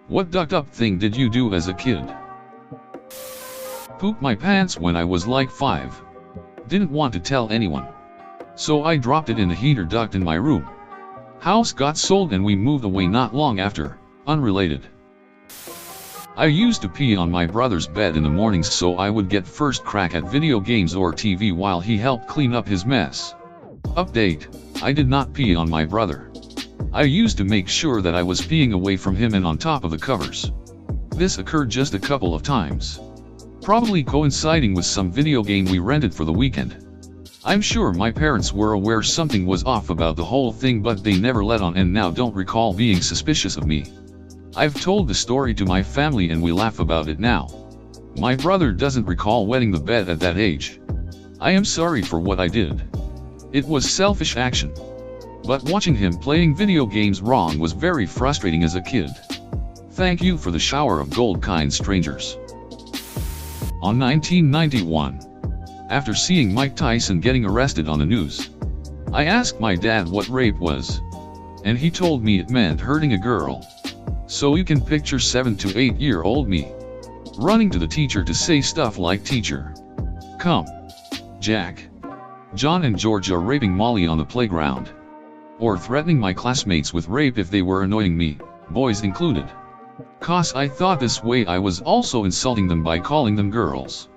What ducked up thing did you do as a kid? Pooped my pants when I was like 5. Didn't want to tell anyone. So I dropped it in the heater duct in my room. House got sold and we moved away not long after. Unrelated. I used to pee on my brother's bed in the mornings so I would get first crack at video games or TV while he helped clean up his mess. Update: I did not pee on my brother. I used to make sure that I was peeing away from him and on top of the covers. This occurred just a couple of times. Probably coinciding with some video game we rented for the weekend. I'm sure my parents were aware something was off about the whole thing, but they never let on and now don't recall being suspicious of me. I've told the story to my family and we laugh about it now. My brother doesn't recall wetting the bed at that age. I am sorry for what I did. It was selfish action. But watching him playing video games wrong was very frustrating as a kid. Thank you for the shower of gold, kind strangers. On 1991, after seeing Mike Tyson getting arrested on the news, I asked my dad what rape was, and he told me it meant hurting a girl. So you can picture 7 to 8-year-old me running to the teacher to say stuff like, "Teacher, come, Jack, John and George are raping Molly on the playground," or threatening my classmates with rape if they were annoying me, boys included. 'Cause I thought this way I was also insulting them by calling them girls.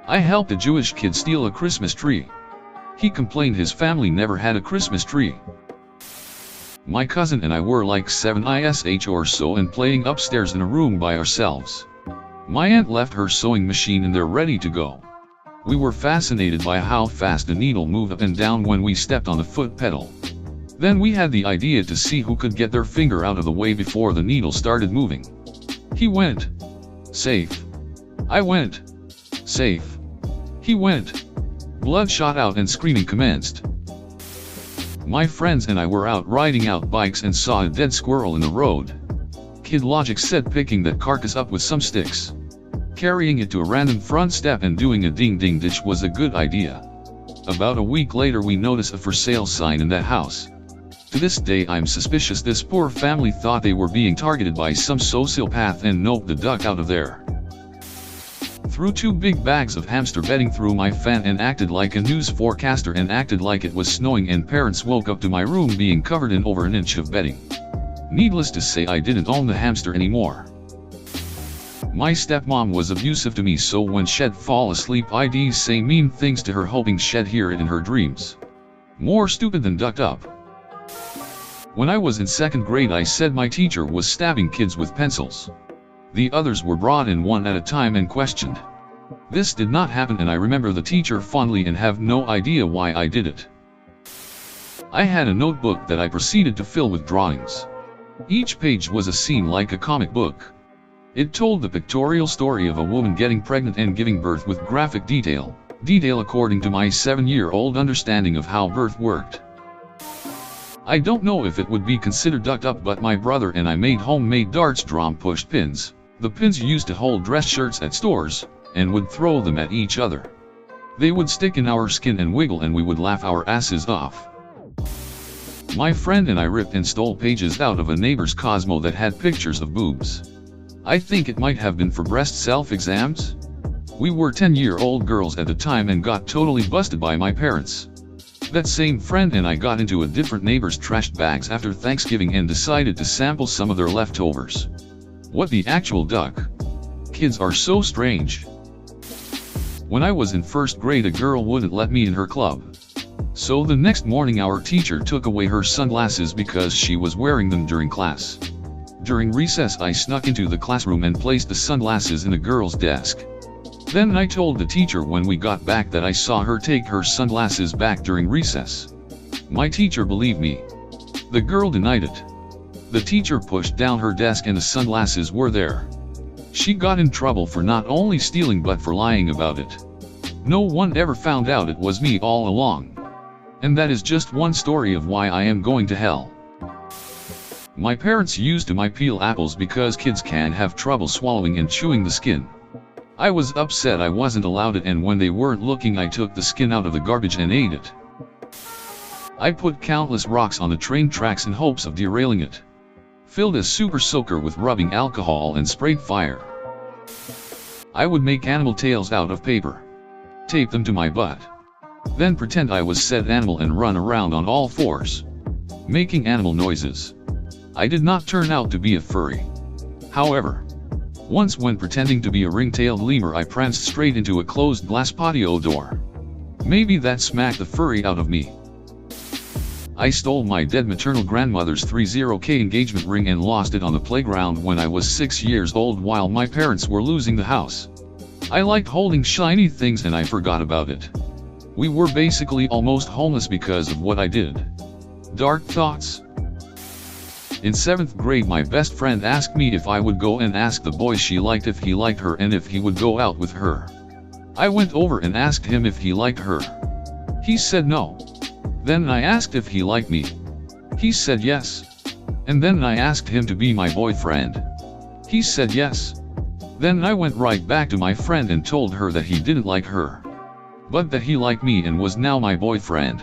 I helped a Jewish kid steal a Christmas tree. He complained his family never had a Christmas tree. My cousin and I were like 7 ish or so and playing upstairs in a room by ourselves. My aunt left her sewing machine in there ready to go. We were fascinated by how fast the needle moved up and down when we stepped on the foot pedal. Then we had the idea to see who could get their finger out of the way before the needle started moving. He went. Safe. I went. Safe. He went. Blood shot out and screaming commenced. My friends and I were out riding out bikes and saw a dead squirrel in the road. Kid logic said picking that carcass up with some sticks, carrying it to a random front step and doing a ding-ding ditch was a good idea. About a week later we noticed a for sale sign in that house. To this day I'm suspicious this poor family thought they were being targeted by some sociopath and noped the duck out of there. Threw 2 big bags of hamster bedding through my fan and acted like a news forecaster and acted like it was snowing, and parents woke up to my room being covered in over an inch of bedding. Needless to say, I didn't own the hamster anymore. My stepmom was abusive to me, so when she'd fall asleep I'd say mean things to her hoping she'd hear it in her dreams. More stupid than ducked up. When I was in 2nd grade I said my teacher was stabbing kids with pencils. The others were brought in one at a time and questioned. This did not happen and I remember the teacher fondly and have no idea why I did it. I had a notebook that I proceeded to fill with drawings. Each page was a scene like a comic book. It told the pictorial story of a woman getting pregnant and giving birth with graphic detail according to my 7-year-old understanding of how birth worked. I don't know if it would be considered ducked up, but my brother and I made homemade darts drum push pins, the pins used to hold dress shirts at stores, and would throw them at each other. They would stick in our skin and wiggle and we would laugh our asses off. My friend and I ripped and stole pages out of a neighbor's Cosmo that had pictures of boobs. I think it might have been for breast self-exams. We were 10-year-old girls at the time and got totally busted by my parents. That same friend and I got into a different neighbor's trash bags after Thanksgiving and decided to sample some of their leftovers. What the actual duck? Kids are so strange. When I was in 1st grade a girl wouldn't let me in her club. So the next morning our teacher took away her sunglasses because she was wearing them during class. During recess I snuck into the classroom and placed the sunglasses in the girl's desk. Then I told the teacher when we got back that I saw her take her sunglasses back during recess. My teacher believed me. The girl denied it. The teacher pushed down her desk and the sunglasses were there. She got in trouble for not only stealing but for lying about it. No one ever found out it was me all along. And that is just one story of why I am going to hell. My parents used to peel apples because kids can have trouble swallowing and chewing the skin. I was upset I wasn't allowed it, and when they weren't looking I took the skin out of the garbage and ate it. I put countless rocks on the train tracks in hopes of derailing it. Filled a super soaker with rubbing alcohol and sprayed fire. I would make animal tails out of paper. Tape them to my butt. Then pretend I was said animal and run around on all fours, making animal noises. I did not turn out to be a furry. However, once when pretending to be a ring-tailed lemur I pranced straight into a closed glass patio door. Maybe that smacked the furry out of me. I stole my dead maternal grandmother's 30K engagement ring and lost it on the playground when I was 6 years old while my parents were losing the house. I liked holding shiny things and I forgot about it. We were basically almost homeless because of what I did. Dark thoughts. In 7th grade my best friend asked me if I would go and ask the boy she liked if he liked her and if he would go out with her. I went over and asked him if he liked her. He said no. Then I asked if he liked me. He said yes. And then I asked him to be my boyfriend. He said yes. Then I went right back to my friend and told her that he didn't like her, but that he liked me and was now my boyfriend.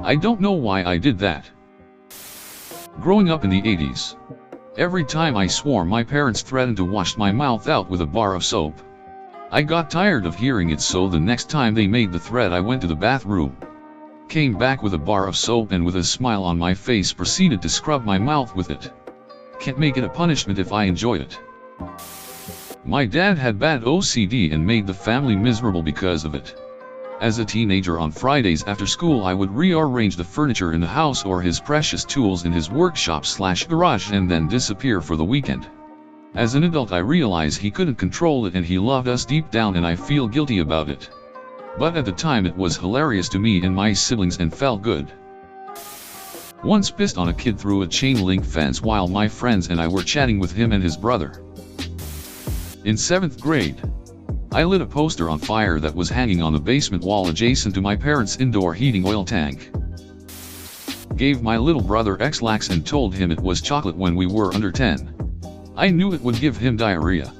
I don't know why I did that. Growing up in the 80s, every time I swore my parents threatened to wash my mouth out with a bar of soap. I got tired of hearing it, so the next time they made the threat I went to the bathroom, came back with a bar of soap and with a smile on my face proceeded to scrub my mouth with it. Can't make it a punishment if I enjoy it. My dad had bad OCD and made the family miserable because of it. As a teenager on Fridays after school I would rearrange the furniture in the house or his precious tools in his workshop/garage and then disappear for the weekend. As an adult I realize he couldn't control it and he loved us deep down and I feel guilty about it. But at the time it was hilarious to me and my siblings and felt good. Once pissed on a kid through a chain link fence while my friends and I were chatting with him and his brother. In 7th grade, I lit a poster on fire that was hanging on the basement wall adjacent to my parents' indoor heating oil tank. Gave my little brother X-Lax and told him it was chocolate when we were under 10. I knew it would give him diarrhea,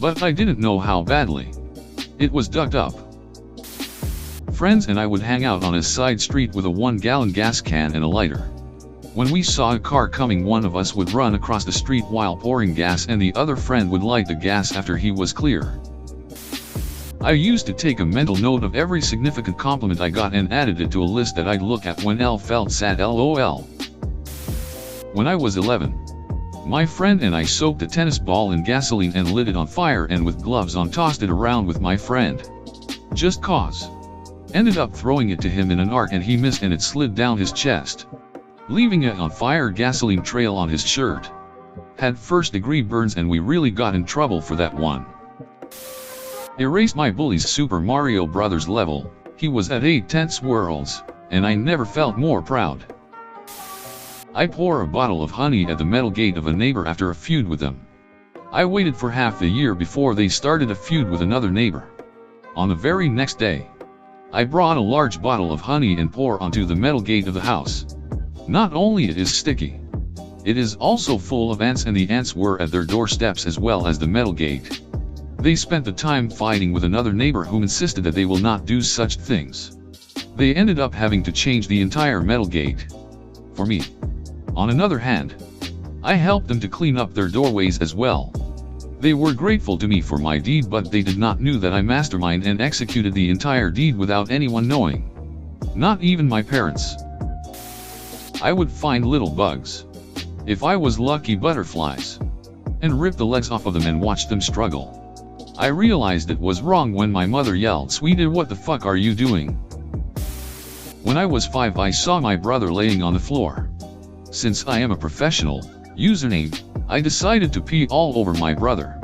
but I didn't know how badly. It was dug up. Friends and I would hang out on a side street with a 1-gallon gas can and a lighter. When we saw a car coming, one of us would run across the street while pouring gas and the other friend would light the gas after he was clear. I used to take a mental note of every significant compliment I got and added it to a list that I'd look at when L felt sad LOL. When I was 11, my friend and I soaked a tennis ball in gasoline and lit it on fire and with gloves on tossed it around with my friend. Just cause. Ended up throwing it to him in an arc and he missed and it slid down his chest, leaving an on fire gasoline trail on his shirt. Had first-degree burns and we really got in trouble for that one. Erased my bully's Super Mario Bros. Level. He was at 8/10 worlds, and I never felt more proud. I pour a bottle of honey at the metal gate of a neighbor after a feud with them. I waited for half the year before they started a feud with another neighbor. On the very next day, I brought a large bottle of honey and pour onto the metal gate of the house. Not only it is sticky, it is also full of ants and the ants were at their doorsteps as well as the metal gate. They spent the time fighting with another neighbor who insisted that they will not do such things. They ended up having to change the entire metal gate. For me, on another hand, I helped them to clean up their doorways as well. They were grateful to me for my deed, but they did not know that I masterminded and executed the entire deed without anyone knowing. Not even my parents. I would find little bugs, if I was lucky butterflies, and rip the legs off of them and watch them struggle. I realized it was wrong when my mother yelled, "Sweetie, what the fuck are you doing?" When I was 5 I saw my brother laying on the floor. Since I am a professional, username, I decided to pee all over my brother.